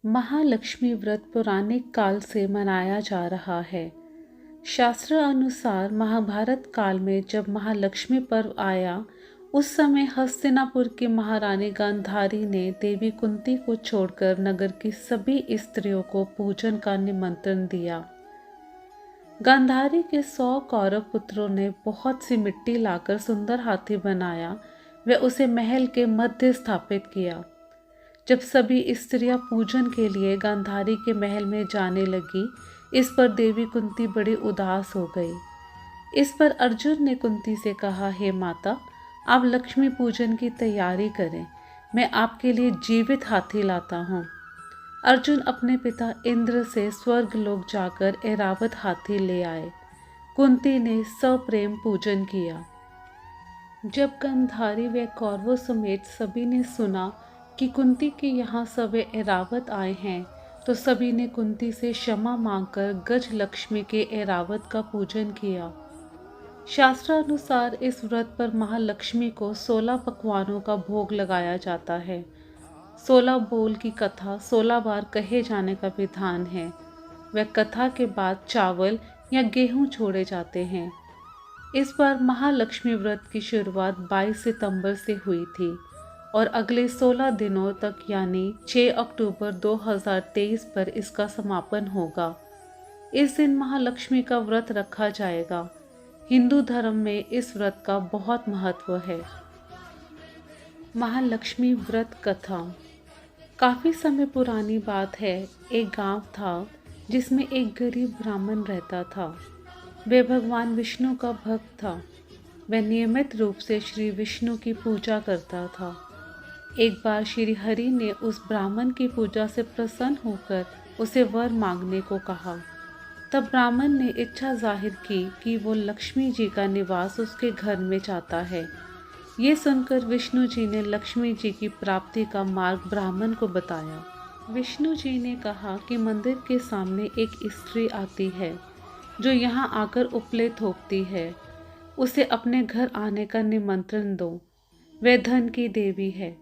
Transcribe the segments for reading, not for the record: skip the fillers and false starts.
महालक्ष्मी व्रत पौराणिक काल से मनाया जा रहा है। शास्त्र अनुसार महाभारत काल में जब महालक्ष्मी पर्व आया, उस समय हस्तिनापुर की महारानी गांधारी ने देवी कुंती को छोड़कर नगर की सभी स्त्रियों को पूजन का निमंत्रण दिया। गांधारी के 100 कौरव पुत्रों ने बहुत सी मिट्टी लाकर सुंदर हाथी बनाया व उसे महल के मध्य स्थापित किया। जब सभी स्त्रियां पूजन के लिए गांधारी के महल में जाने लगी, इस पर देवी कुंती बड़ी उदास हो गई। इस पर अर्जुन ने कुंती से कहा, हे माता, आप लक्ष्मी पूजन की तैयारी करें, मैं आपके लिए जीवित हाथी लाता हूँ। अर्जुन अपने पिता इंद्र से स्वर्ग लोक जाकर ऐरावत हाथी ले आए। कुंती ने सप्रेम पूजन किया। जब गांधारी व कौरवों समेत सभी ने सुना कि कुंती के यहाँ सब ऐरावत आए हैं, तो सभी ने कुंती से क्षमा मांगकर गज लक्ष्मी के ऐरावत का पूजन किया। शास्त्रानुसार इस व्रत पर महालक्ष्मी को 16 पकवानों का भोग लगाया जाता है। 16 बोल की कथा 16 बार कहे जाने का विधान है। वह कथा के बाद चावल या गेहूं छोड़े जाते हैं। इस बार महालक्ष्मी व्रत की शुरुआत 22 सितंबर से हुई थी और अगले 16 दिनों तक यानी 6 अक्टूबर 2023 पर इसका समापन होगा। इस दिन महालक्ष्मी का व्रत रखा जाएगा। हिंदू धर्म में इस व्रत का बहुत महत्व है। महालक्ष्मी व्रत कथा काफ़ी समय पुरानी बात है। एक गांव था जिसमें एक गरीब ब्राह्मण रहता था। वह भगवान विष्णु का भक्त था। वह नियमित रूप से श्री विष्णु की पूजा करता था। एक बार श्री हरि ने उस ब्राह्मण की पूजा से प्रसन्न होकर उसे वर मांगने को कहा। तब ब्राह्मण ने इच्छा जाहिर की कि वो लक्ष्मी जी का निवास उसके घर में चाहता है। ये सुनकर विष्णु जी ने लक्ष्मी जी की प्राप्ति का मार्ग ब्राह्मण को बताया। विष्णु जी ने कहा कि मंदिर के सामने एक स्त्री आती है जो यहाँ आकर उपले थोपती है। उसे अपने घर आने का निमंत्रण दो। वह धन की देवी है।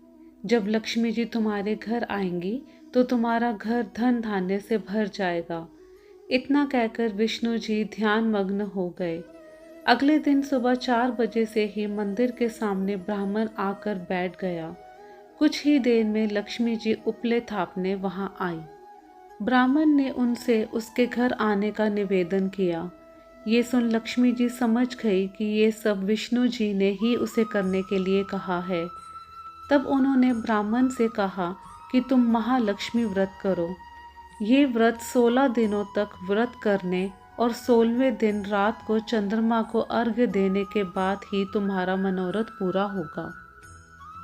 जब लक्ष्मी जी तुम्हारे घर आएंगी तो तुम्हारा घर धन धान्य से भर जाएगा। इतना कहकर विष्णु जी ध्यान मग्न हो गए। अगले दिन सुबह 4 बजे से ही मंदिर के सामने ब्राह्मण आकर बैठ गया। कुछ ही देर में लक्ष्मी जी उपले थापने वहां आई। ब्राह्मण ने उनसे उसके घर आने का निवेदन किया। ये सुन लक्ष्मी जी समझ गई कि ये सब विष्णु जी ने ही उसे करने के लिए कहा है। तब उन्होंने ब्राह्मण से कहा कि तुम महालक्ष्मी व्रत करो। ये व्रत 16 दिनों तक व्रत करने और 16वें दिन रात को चंद्रमा को अर्घ्य देने के बाद ही तुम्हारा मनोरथ पूरा होगा।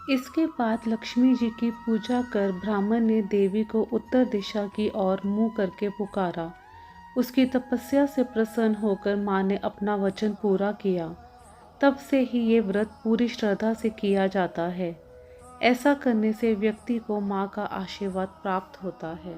इसके बाद लक्ष्मी जी की पूजा कर ब्राह्मण ने देवी को उत्तर दिशा की ओर मुंह करके पुकारा। उसकी तपस्या से प्रसन्न होकर माँ ने अपना वचन पूरा किया। तब से ही ये व्रत पूरी श्रद्धा से किया जाता है। ऐसा करने से व्यक्ति को माँ का आशीर्वाद प्राप्त होता है।